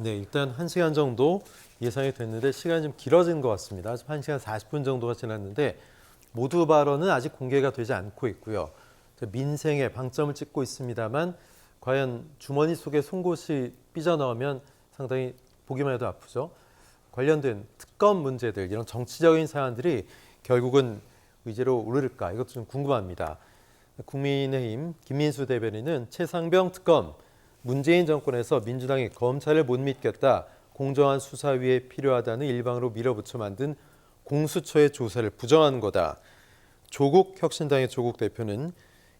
네, 일단 1시간 정도 예상이 됐는데 시간이 좀 길어진 것 같습니다. 1시간 40분 정도가 지났는데 모두 발언은 아직 공개가 되지 않고 있고요. 민생에 방점을 찍고 있습니다만 과연 주머니 속에 송곳이 삐져나오면 상당히 보기만 해도 아프죠. 관련된 특검 문제들, 이런 정치적인 사안들이 결국은 의제로 오를까, 이것도 좀 궁금합니다. 국민의힘 김민수 대변인은 최상병 특검, 문재인 정권에서 민주당이 검찰을 못 믿겠다, 공정한 수사위에 필요하다는 일방으로 밀어붙여 만든 공수처의 조사를 부정하는 거다. 조국 혁신당의 조국 대표는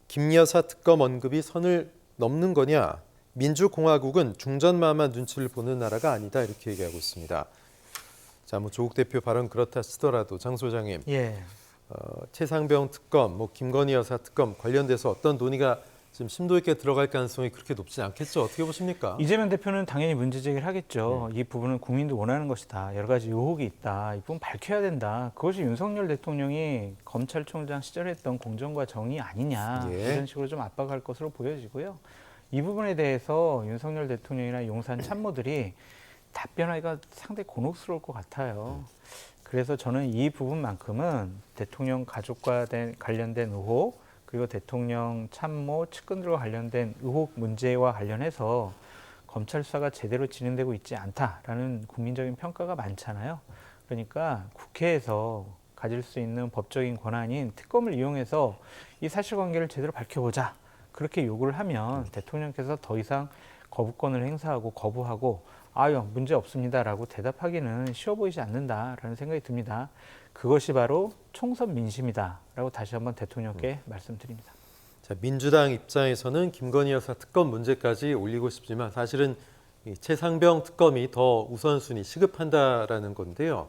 김여사 특검 언급이 선을 넘는 거냐, 민주공화국은 중전마마 눈치를 보는 나라가 아니다, 이렇게 얘기하고 있습니다. 자, 뭐 조국 대표 발언 그렇다 치더라도 장 소장님, 최상병 특검, 김건희 여사 특검 관련돼서 어떤 논의가 지금 심도 있게 들어갈 가능성이 그렇게 높지 않겠죠? 어떻게 보십니까? 이재명 대표는 당연히 문제 제기를 하겠죠. 이 부분은 국민도 원하는 것이다. 여러 가지 의혹이 있다. 이 부분 밝혀야 된다. 그것이 윤석열 대통령이 검찰총장 시절에 했던 공정과 정의 아니냐. 이런 식으로 좀 압박할 것으로 보여지고요. 이 부분에 대해서 윤석열 대통령이나 용산 참모들이 답변하기가 상당히 곤혹스러울 것 같아요. 그래서 저는 이 부분만큼은 대통령 가족과 관련된 의혹, 그리고 대통령 참모 측근들과 관련된 의혹 문제와 관련해서 검찰 수사가 제대로 진행되고 있지 않다라는 국민적인 평가가 많잖아요. 그러니까 국회에서 가질 수 있는 법적인 권한인 특검을 이용해서 이 사실관계를 제대로 밝혀보자. 그렇게 요구를 하면 대통령께서 더 이상 거부권을 행사하고 거부하고 아유 문제 없습니다라고 대답하기는 쉬워 보이지 않는다라는 생각이 듭니다. 그것이 바로 총선 민심이다라고 다시 한번 대통령께 말씀드립니다. 자, 민주당 입장에서는 김건희 여사 특검 문제까지 올리고 싶지만 사실은 이 최상병 특검이 더 우선순위 시급한다라는 건데요.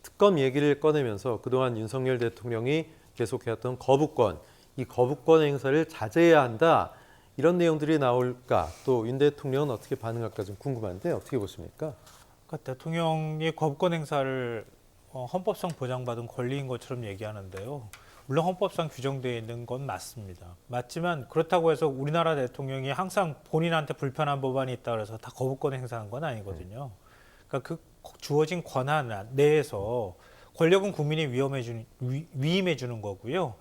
특검 얘기를 꺼내면서 그동안 윤석열 대통령이 계속해왔던 거부권, 이 거부권 행사를 자제해야 한다. 이런 내용들이 나올까? 또 윤 대통령은 어떻게 반응할까 좀 궁금한데 어떻게 보십니까? 그러니까 대통령이 거부권 행사를 헌법상 보장받은 권리인 것처럼 얘기하는데요. 물론 헌법상 규정되어 있는 건 맞습니다. 맞지만 그렇다고 해서 우리나라 대통령이 항상 본인한테 불편한 법안이 있다 그래서 다 거부권 행사한 건 아니거든요. 그러니까 그 주어진 권한 내에서 권력은 국민이 위임해 주는 거고요.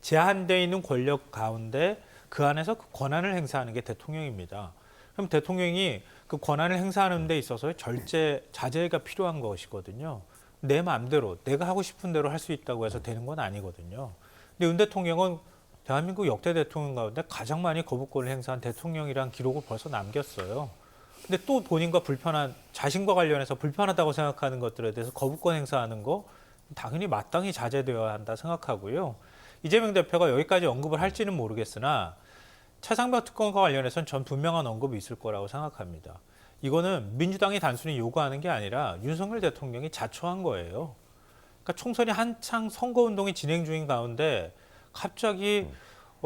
제한되어 있는 권력 가운데 그 안에서 그 권한을 행사하는 게 대통령입니다. 그럼 대통령이 그 권한을 행사하는 데 있어서 자제가 필요한 것이거든요. 내 마음대로 내가 하고 싶은 대로 할 수 있다고 해서 되는 건 아니거든요. 근데 윤 대통령은 대한민국 역대 대통령 가운데 가장 많이 거부권을 행사한 대통령이란 기록을 벌써 남겼어요. 근데 또 본인과 자신과 관련해서 불편하다고 생각하는 것들에 대해서 거부권 행사하는 거 당연히 마땅히 자제되어야 한다 생각하고요. 이재명 대표가 여기까지 언급을 할지는 모르겠으나 최상병 특검과 관련해서는 전 분명한 언급이 있을 거라고 생각합니다. 이거는 민주당이 단순히 요구하는 게 아니라 윤석열 대통령이 자초한 거예요. 그러니까 총선이 한창 선거운동이 진행 중인 가운데 갑자기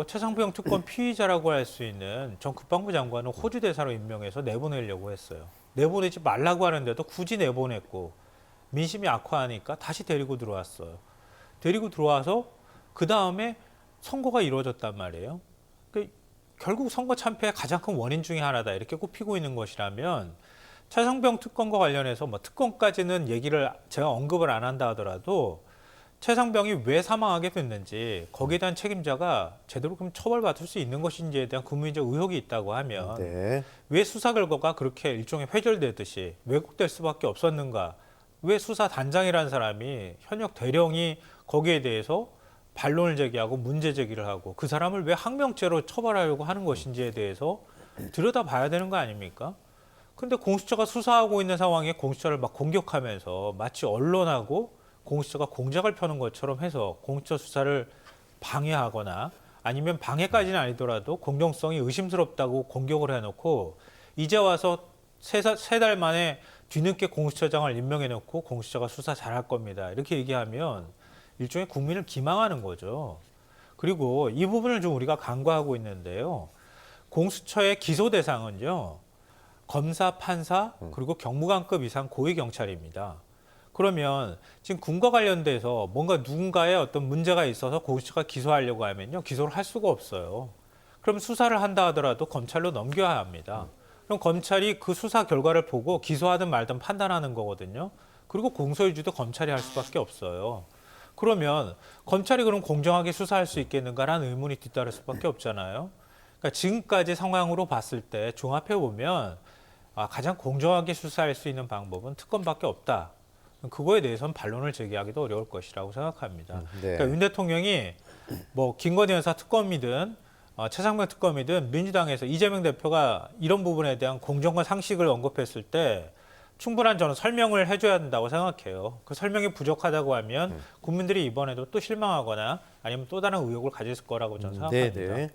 최상병 특검 피의자라고 할 수 있는 전 국방부 장관을 호주 대사로 임명해서 내보내려고 했어요. 내보내지 말라고 하는데도 굳이 내보냈고 민심이 악화하니까 다시 데리고 들어왔어요. 데리고 들어와서 그 다음에 선거가 이루어졌단 말이에요. 그러니까 결국 선거 참패의 가장 큰 원인 중에 하나다 이렇게 꼽히고 있는 것이라면 최상병 특검과 관련해서 특검까지는 제가 언급을 안 한다 하더라도 최상병이 왜 사망하게 됐는지 거기에 대한 책임자가 제대로 그럼 처벌받을 수 있는 것인지에 대한 국민적 의혹이 있다고 하면 왜 수사 결과가 그렇게 일종의 회절되듯이 왜곡될 수밖에 없었는가? 왜 수사단장이라는 사람이 현역 대령이 거기에 대해서 반론을 제기하고 문제 제기를 하고 그 사람을 왜 항명죄로 처벌하려고 하는 것인지에 대해서 들여다봐야 되는 거 아닙니까? 근데 공수처가 수사하고 있는 상황에 공수처를 막 공격하면서 마치 언론하고 공수처가 공작을 펴는 것처럼 해서 공수처 수사를 방해하거나 아니면 방해까지는 아니더라도 공정성이 의심스럽다고 공격을 해놓고 이제 와서 세 달 만에 뒤늦게 공수처장을 임명해놓고 공수처가 수사 잘할 겁니다. 이렇게 얘기하면 일종의 국민을 기망하는 거죠. 그리고 이 부분을 좀 우리가 간과하고 있는데요. 공수처의 기소 대상은요. 검사, 판사, 그리고 경무관급 이상 고위경찰입니다. 그러면 지금 군과 관련돼서 뭔가 누군가의 어떤 문제가 있어서 공수처가 기소하려고 하면요. 기소를 할 수가 없어요. 그럼 수사를 한다 하더라도 검찰로 넘겨야 합니다. 그럼 검찰이 그 수사 결과를 보고 기소하든 말든 판단하는 거거든요. 그리고 공소유지도 검찰이 할 수밖에 없어요. 그러면 검찰이 그럼 공정하게 수사할 수 있겠는가라는 의문이 뒤따를 수밖에 없잖아요. 그러니까 지금까지 상황으로 봤을 때 종합해 보면 가장 공정하게 수사할 수 있는 방법은 특검밖에 없다. 그거에 대해서는 반론을 제기하기도 어려울 것이라고 생각합니다. 네. 그러니까 윤 대통령이 뭐 김건희 여사 특검이든 최상병 특검이든 민주당에서 이재명 대표가 이런 부분에 대한 공정과 상식을 언급했을 때 충분한 저는 설명을 해줘야 된다고 생각해요. 그 설명이 부족하다고 하면 국민들이 이번에도 또 실망하거나 아니면 또 다른 의혹을 가질 거라고 저는 생각합니다. 네.